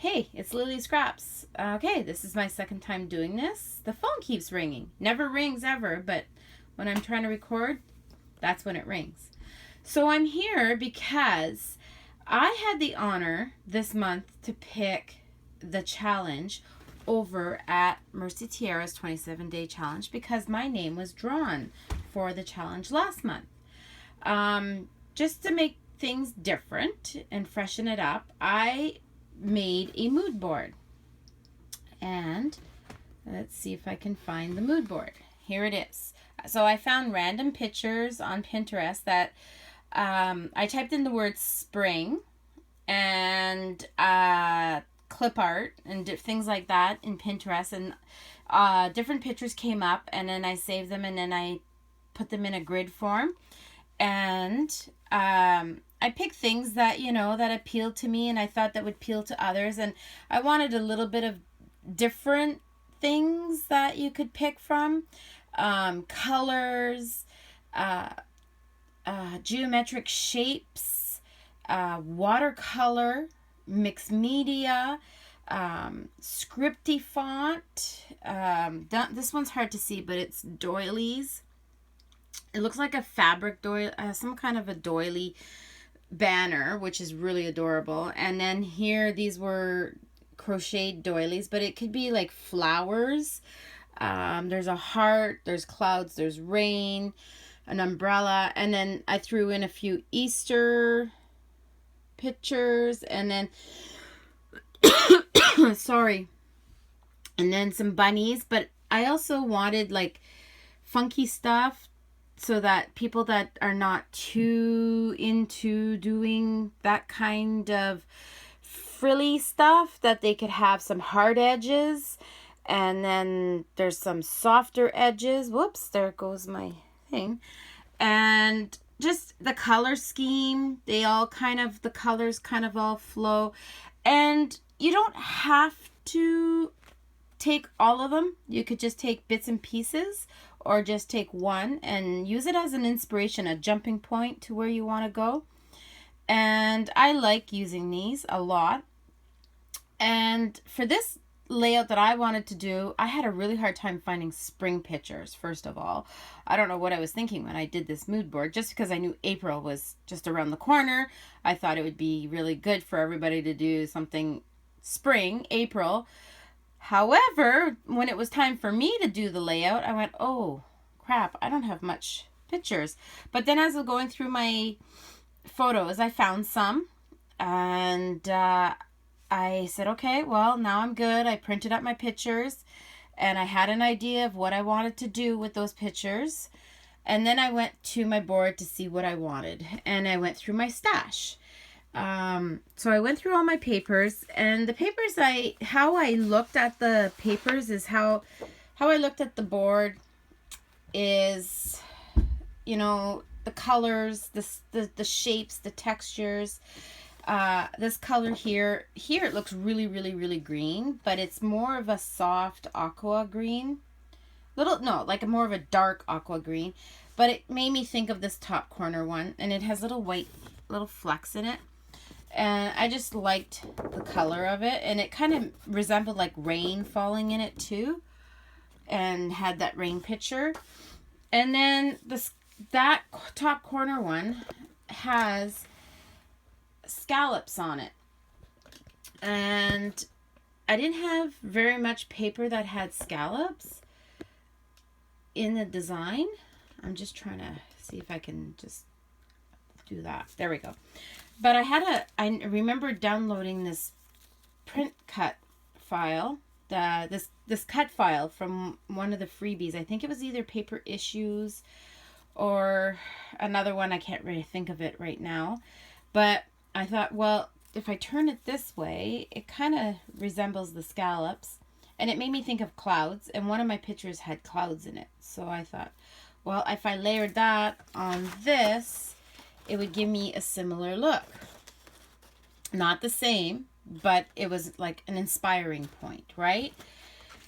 Hey, it's Lily Scraps. Okay, this is my second time doing this. The phone keeps ringing. Never rings ever, but when I'm trying to record, that's when it rings. So I'm here because I had the honor this month to pick the challenge over at Mercy Tiara's 27-day challenge because my name was drawn for the challenge last month. Just to make things different and freshen it up, I made a mood board. And let's see if I can find the mood board. Here it is. So I found random pictures on Pinterest that I typed in the word spring and clip art and things like that in Pinterest, and different pictures came up, and then I saved them, and then I put them in a grid form, and I picked things that, that appealed to me and I thought that would appeal to others, and I wanted a little bit of different things that you could pick from, colors, geometric shapes, watercolor, mixed media, scripty font. This one's hard to see, but it's doilies. It looks like a fabric doily, some kind of a doily banner, which is really adorable. And then here, these were crocheted doilies, but it could be like flowers. There's a heart, there's clouds, there's rain, an umbrella, and then I threw in a few Easter pictures, and then sorry, and then some bunnies. But I also wanted like funky stuff so that people that are not too into doing that kind of frilly stuff, that they could have some hard edges, and then there's some softer edges. Whoops, there goes my thing. And just the color scheme, the colors kind of all flow. And you don't have to take all of them. You could just take bits and pieces, or just take one and use it as an inspiration, a jumping point to where you want to go. And I like using these a lot. And for this layout that I wanted to do, I had a really hard time finding spring pictures, first of all. I don't know what I was thinking when I did this mood board. Just because I knew April was just around the corner, I thought it would be really good for everybody to do something spring, April. However, when it was time for me to do the layout, I went, oh, crap, I don't have much pictures. But then as I was going through my photos, I found some, and I said, okay, well, now I'm good. I printed up my pictures, and I had an idea of what I wanted to do with those pictures. And then I went to my board to see what I wanted, and I went through my stash. So I went through all my papers, and the papers, how I looked at the papers is how I looked at the board is, the colors, the shapes, the textures. This color here it looks really, really, really green, but it's more of a soft aqua green. Like more of a dark aqua green, but it made me think of this top corner one, and it has little white flecks in it. And I just liked the color of it, and it kind of resembled like rain falling in it too, and had that rain picture. And then that top corner one has scallops on it, and I didn't have very much paper that had scallops in the design. I'm just trying to see if I can just do that. There we go. But I remember downloading this print cut file, this cut file from one of the freebies. I think it was either Paper Issues or another one. I can't really think of it right now. But I thought, well, if I turn it this way, it kind of resembles the scallops. And it made me think of clouds. And one of my pictures had clouds in it. So I thought, well, if I layered that on this, it would give me a similar look. Not the same, but it was like an inspiring point, right?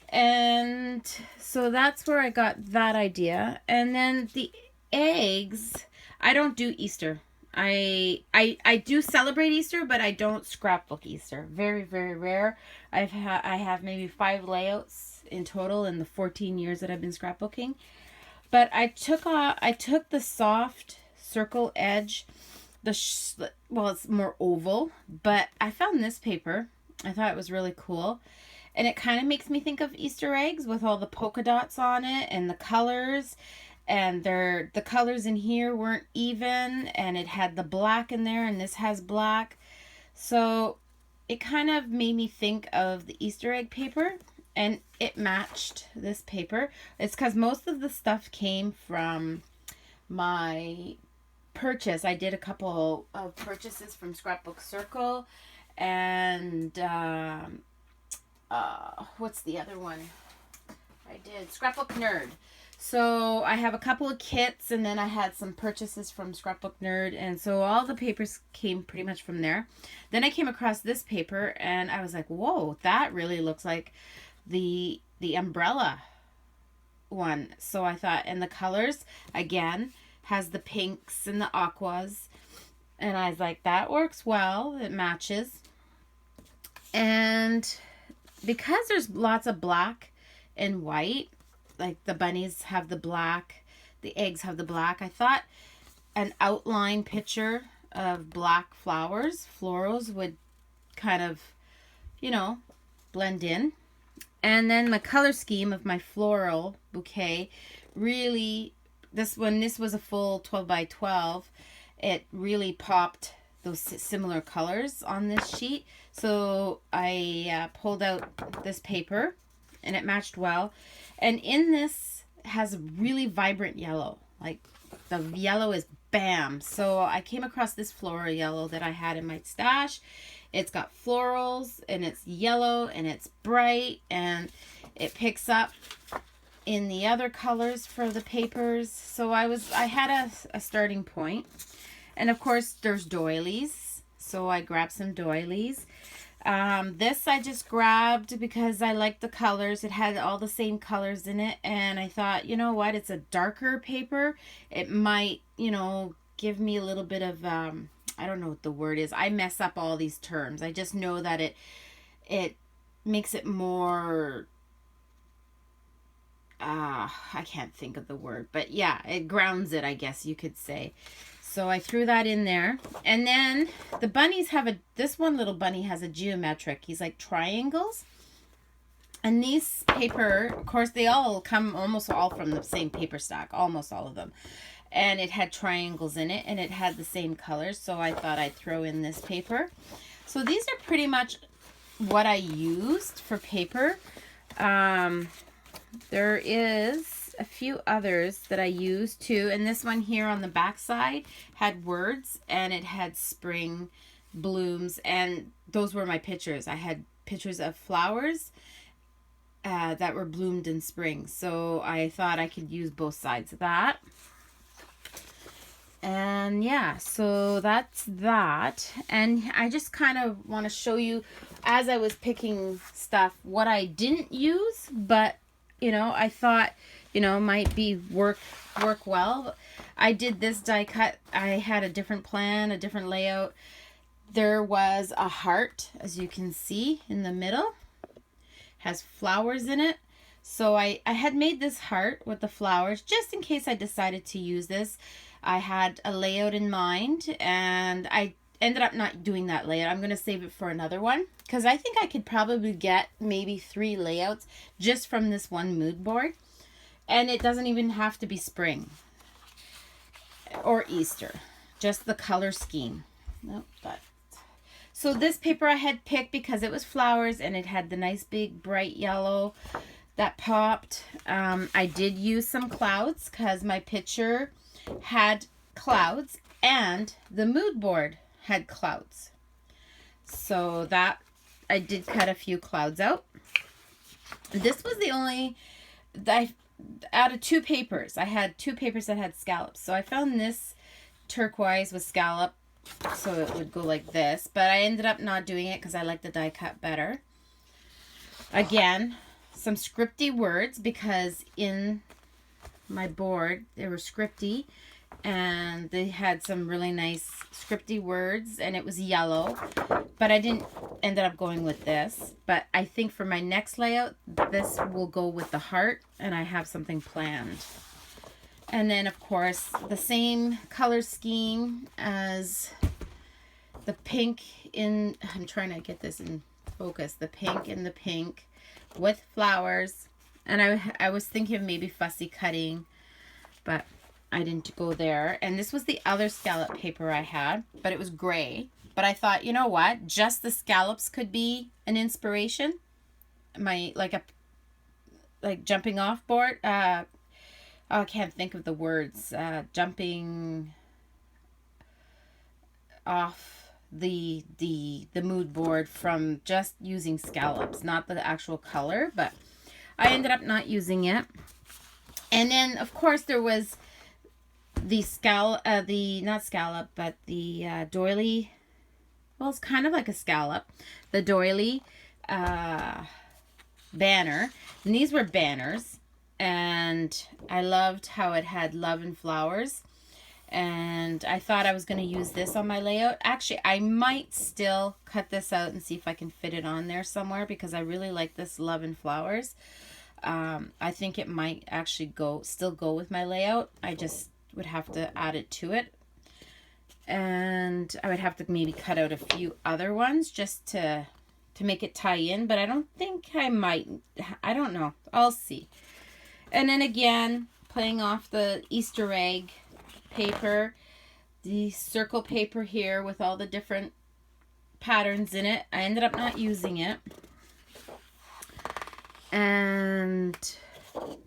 And so that's where I got that idea. And then the eggs, I don't do Easter. I do celebrate Easter, but I don't scrapbook Easter. Very, very rare. I have maybe 5 layouts in total in the 14 years that I've been scrapbooking. But I took the soft circle edge, well, it's more oval, but I found this paper. I thought it was really cool. And it kind of makes me think of Easter eggs with all the polka dots on it and the colors. And the colors in here weren't even, and it had the black in there, and this has black. So it kind of made me think of the Easter egg paper, and it matched this paper. It's because most of the stuff came from my purchase. I did a couple of purchases from Scrapbook Circle, and what's the other one? I did Scrapbook Nerd. So I have a couple of kits, and then I had some purchases from Scrapbook Nerd, and so all the papers came pretty much from there. Then I came across this paper, and I was like, whoa, that really looks like the umbrella one. So I thought, and the colors, again, has the pinks and the aquas, and I was like, that works well. It matches. And because there's lots of black and white, like the bunnies have the black, the eggs have the black, I thought an outline picture of black flowers, florals, would kind of, you know, blend in. And then the color scheme of my floral bouquet really, this was a full 12 by 12, it really popped those similar colors on this sheet. So I pulled out this paper, and it matched well. And in this has a really vibrant yellow. Like the yellow is bam. So I came across this floral yellow that I had in my stash. It's got florals, and it's yellow, and it's bright, and it picks up in the other colors for the papers. So I had a starting point. And of course there's doilies. So I grabbed some doilies. This I just grabbed because I liked the colors. It had all the same colors in it, and I thought, you know what, it's a darker paper. It might, you know, give me a little bit of, I don't know what the word is. I mess up all these terms. I just know that it makes it more, I can't think of the word, but yeah, it grounds it, I guess you could say. So I threw that in there. And then the bunnies have this one little bunny has a geometric. He's like triangles. And these paper, of course, they all come almost all from the same paper stack. Almost all of them. And it had triangles in it, and it had the same colors. So I thought I'd throw in this paper. So these are pretty much what I used for paper. There is a few others that I used too, and this one here on the back side had words, and it had spring blooms, and those were my pictures. I had pictures of flowers that were bloomed in spring, so I thought I could use both sides of that. And yeah, so that's that. And I just kind of want to show you, as I was picking stuff, what I didn't use, but you know, I thought, you know, might be work well. I did this die cut. I had a different plan, a different layout. There was a heart, as you can see in the middle, has flowers in it. So I had made this heart with the flowers just in case I decided to use this. I had a layout in mind, and I ended up not doing that layout. I'm going to save it for another one, because I think I could probably get maybe 3 layouts just from this one mood board. And it doesn't even have to be spring or Easter, just the color scheme. Nope, so this paper I had picked because it was flowers, and it had the nice big bright yellow that popped. I did use some clouds because my picture had clouds, and the mood board had clouds. So that I did cut a few clouds out. This was the only, out of 2 papers, I had 2 papers that had scallops. So I found this turquoise with scallop, so it would go like this. But I ended up not doing it because I like the die cut better. Again, some scripty words, because in my board they were scripty. and they had some really nice scripty words, and it was yellow, but I didn't ended up going with this. But I think for my next layout, this will go with the heart, and I have something planned. And then of course the same color scheme as the pink in, I'm trying to get this in focus, the pink and the pink with flowers. And I was thinking of maybe fussy cutting, but I didn't go there. And this was the other scallop paper I had, but it was gray. But I thought, you know what? Just the scallops could be an inspiration. Like jumping off board. I can't think of the words. Jumping off the mood board from just using scallops, not the actual color, but I ended up not using it. And then of course there was the not scallop, but the doily. Well, it's kind of like a scallop. The doily banner. And these were banners. And I loved how it had love and flowers. And I thought I was going to use this on my layout. Actually, I might still cut this out and see if I can fit it on there somewhere, because I really like this love and flowers. I think it might actually still go with my layout. I just would have to add it to it. And I would have to maybe cut out a few other ones just to make it tie in. But I don't think I might. I don't know. I'll see. And then again, playing off the Easter egg paper, the circle paper here with all the different patterns in it. I ended up not using it. And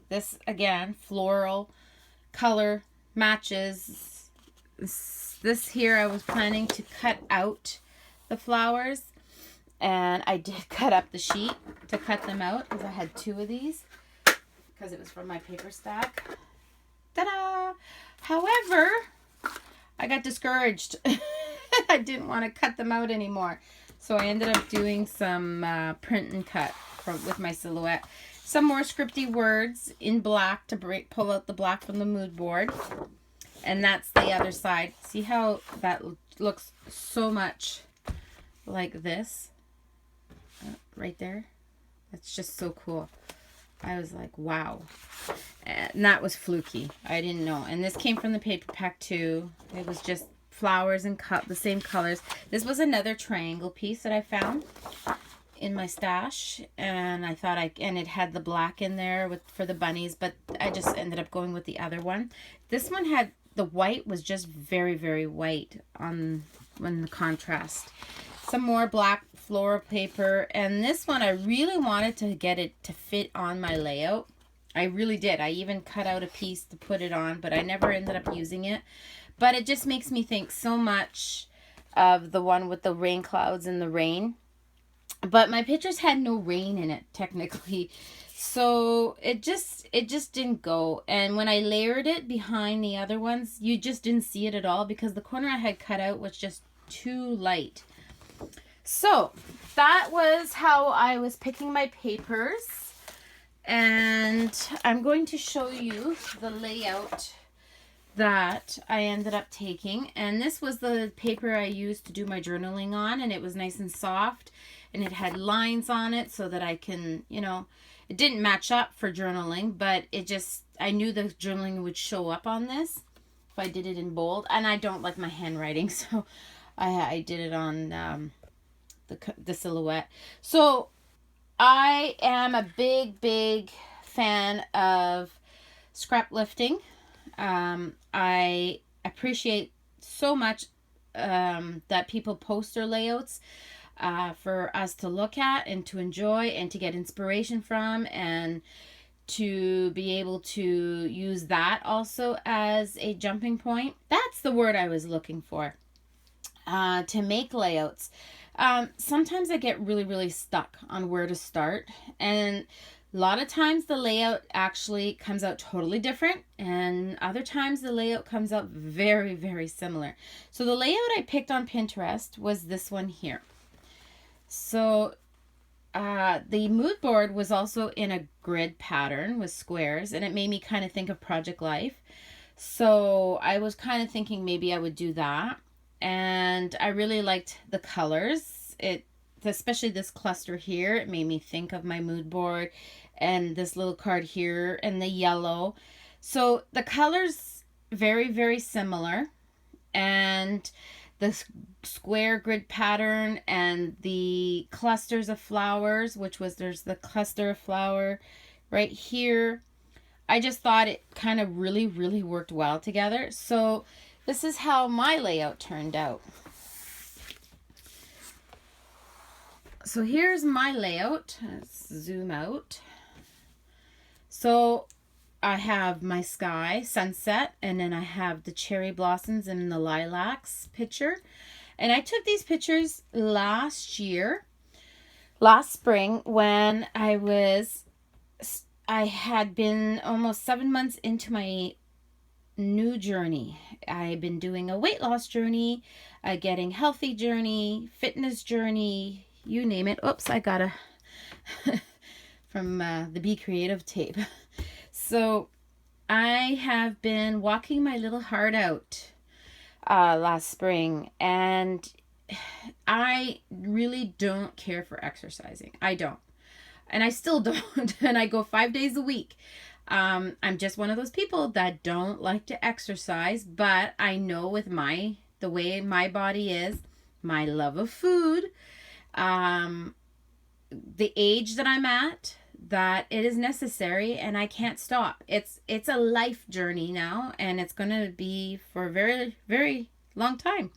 this again, floral color matches. This here I was planning to cut out the flowers, and I did cut up the sheet to cut them out because I had 2 of these because it was from my paper stack. Ta-da! However, I got discouraged. I didn't want to cut them out anymore. So I ended up doing some print and cut with my silhouette. Some more scripty words in black to pull out the black from the mood board. And that's the other side. See how that looks so much like this? Right there. That's just so cool. I was like, wow. And that was fluky. I didn't know. And this came from the paper pack too. It was just flowers and the same colors. This was another triangle piece that I found in my stash, and I thought and it had the black in there for the bunnies, but I just ended up going with the other one. This one had the white was just very, very white when the contrast. Some more black floral paper, and this one I really wanted to get it to fit on my layout. I really did. I even cut out a piece to put it on, but I never ended up using it. But it just makes me think so much of the one with the rain clouds and the rain. But my pictures had no rain in it, technically. So it just didn't go. And when I layered it behind the other ones, you just didn't see it at all because the corner I had cut out was just too light. So that was how I was picking my papers. And I'm going to show you the layout that I ended up taking. And this was the paper I used to do my journaling on, and it was nice and soft. And it had lines on it so that I can, it didn't match up for journaling, but I knew the journaling would show up on this if I did it in bold. And I don't like my handwriting, so I did it on the silhouette. So I am a big, big fan of scrap lifting. I appreciate so much that people post their layouts for us to look at and to enjoy and to get inspiration from, and to be able to use that also as a jumping point. That's the word I was looking for. To make layouts. Sometimes I get really, really stuck on where to start, and a lot of times the layout actually comes out totally different, and other times the layout comes out very, very similar. So the layout I picked on Pinterest was this one here. So the mood board was also in a grid pattern with squares, and it made me kind of think of Project Life. So I was kind of thinking maybe I would do that. And I really liked the colors. Especially this cluster here, it made me think of my mood board, and this little card here, and the yellow. So the colors very, very similar, and the square grid pattern and the clusters of flowers, there's the cluster of flower right here. I just thought it kind of really, really worked well together. So this is how my layout turned out. So here's my layout. Let's zoom out. So I have my sky, sunset, and then I have the cherry blossoms and the lilacs picture. And I took these pictures last spring, when I had been almost 7 months into my new journey. I've been doing a weight loss journey, a getting healthy journey, fitness journey, you name it. Oops, I got a from the Be Creative tape. So I have been walking my little heart out last spring, and I really don't care for exercising. I don't. And I still don't. And I go 5 days a week. I'm just one of those people that don't like to exercise, but I know with the way my body is, my love of food, the age that I'm at, that it is necessary, and I can't stop. It's a life journey now, and it's going to be for a very, very long time.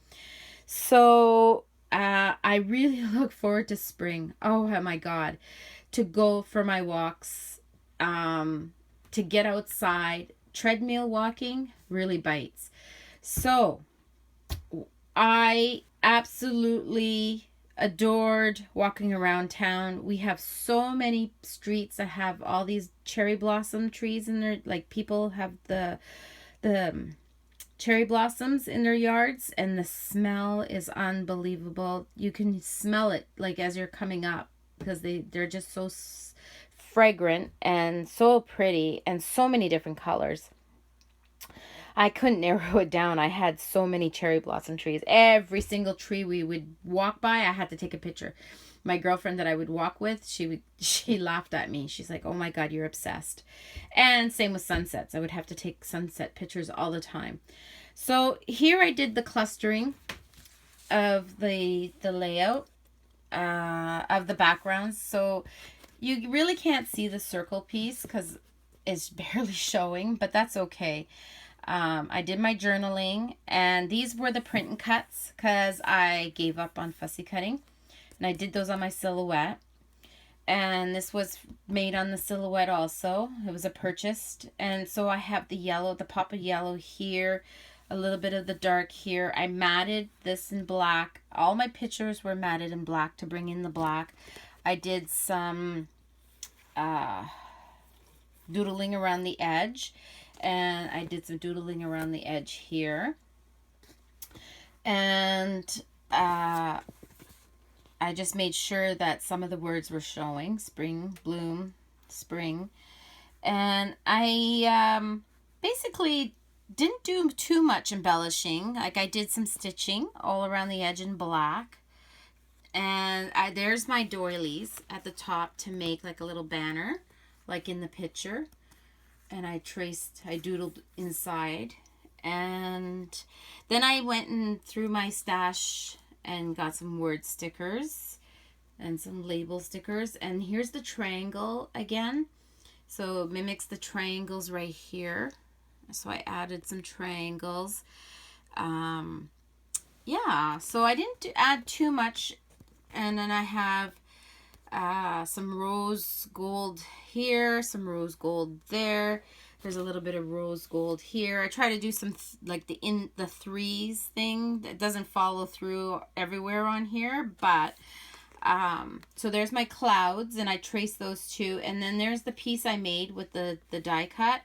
So I really look forward to spring. Oh my God. To go for my walks, to get outside. Treadmill walking really bites. So I absolutely adored walking around town. We have so many streets that have all these cherry blossom trees in there. Like, people have the cherry blossoms in their yards, and the smell is unbelievable. You can smell it like as you're coming up, because they're just so fragrant and so pretty, and so many different colors. I couldn't narrow it down. I had so many cherry blossom trees. Every single tree we would walk by, I had to take a picture. My girlfriend that I would walk with, she laughed at me. She's like, "Oh my God, you're obsessed." And same with sunsets. I would have to take sunset pictures all the time. So here I did the clustering of the layout of the backgrounds. So you really can't see the circle piece because it's barely showing, but that's okay. I did my journaling, and these were the print and cuts because I gave up on fussy cutting, and I did those on my silhouette. And this was made on the silhouette also. It was a purchased. And so I have the yellow, the pop of yellow here, a little bit of the dark here. I matted this in black. All my pictures were matted in black to bring in the black. I did some doodling around the edge, and I did some doodling around the edge here. And I just made sure that some of the words were showing. Spring, bloom, spring. And I basically didn't do too much embellishing. Like, I did some stitching all around the edge in black. And there's my doilies at the top to make like a little banner, like in the picture. And I doodled inside. And then I went and through my stash and got some word stickers and some label stickers. And here's the triangle again. So it mimics the triangles right here. So I added some triangles. Yeah, so I didn't add too much. And then I have some rose gold here, some rose gold there. There's a little bit of rose gold here. I try to do some like the threes thing that doesn't follow through everywhere on here, but so there's my clouds, and I traced those two. And then there's the piece I made with the die cut,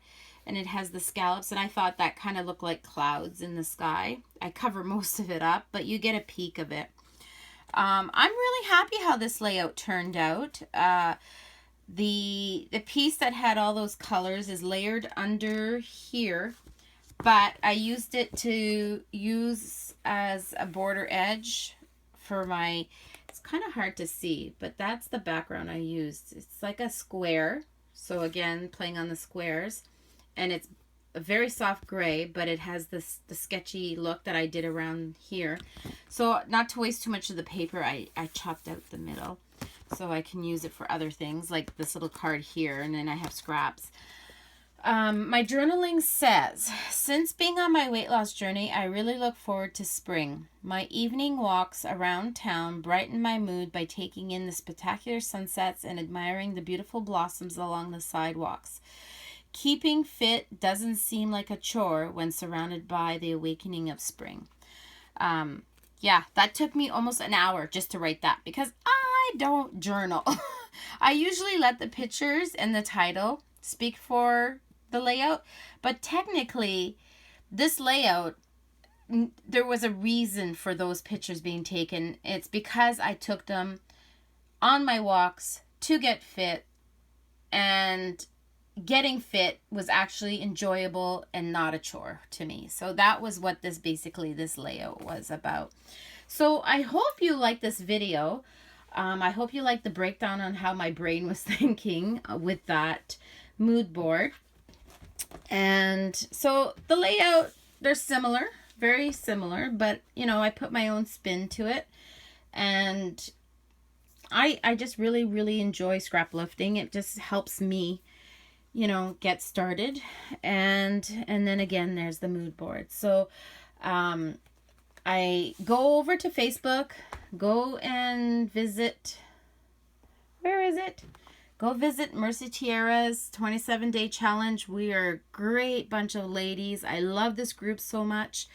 and it has the scallops, and I thought that kind of looked like clouds in the sky. I cover most of it up, but you get a peek of it. I'm really happy how this layout turned out. The piece that had all those colors is layered under here but I used it to use as a border edge for my, it's kind of hard to see, but that's the background I used. It's like a square. So again, playing on the squares, and it's a very soft gray, but it has this the sketchy look that I did around here. So not to waste too much of the paper, I chopped out the middle so I can use it for other things like this little card here, and then I have scraps. My journaling says, since being on my weight loss journey, I really look forward to spring. My evening walks around town brighten my mood by taking in the spectacular sunsets and admiring the beautiful blossoms along the sidewalks. Keeping fit doesn't seem like a chore when surrounded by the awakening of spring. Yeah, that took me almost an hour just to write that because I don't journal. I usually let the pictures and the title speak for the layout, but technically this layout, there was a reason for those pictures being taken. It's because I took them on my walks to get fit, and getting fit was actually enjoyable and not a chore to me. So that was what this layout was about. So I hope you like this video. I hope you like the breakdown on how my brain was thinking with that mood board. And so the layout, they're similar, very similar, but you know, I put my own spin to it. And I just really enjoy scrap lifting. It just helps me, you know, get started. And then again, there's the mood board. So I go over to Facebook, go and visit, where is it? Go visit Mercy Tiara's 27-day challenge. We are a great bunch of ladies. I love this group so much.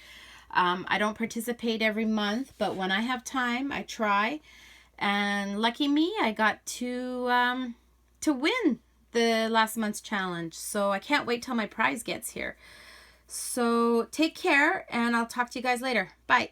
I don't participate every month, but when I have time, I try. And lucky me, I got to win the last month's challenge. So I can't wait till my prize gets here. So take care, and I'll talk to you guys later. Bye.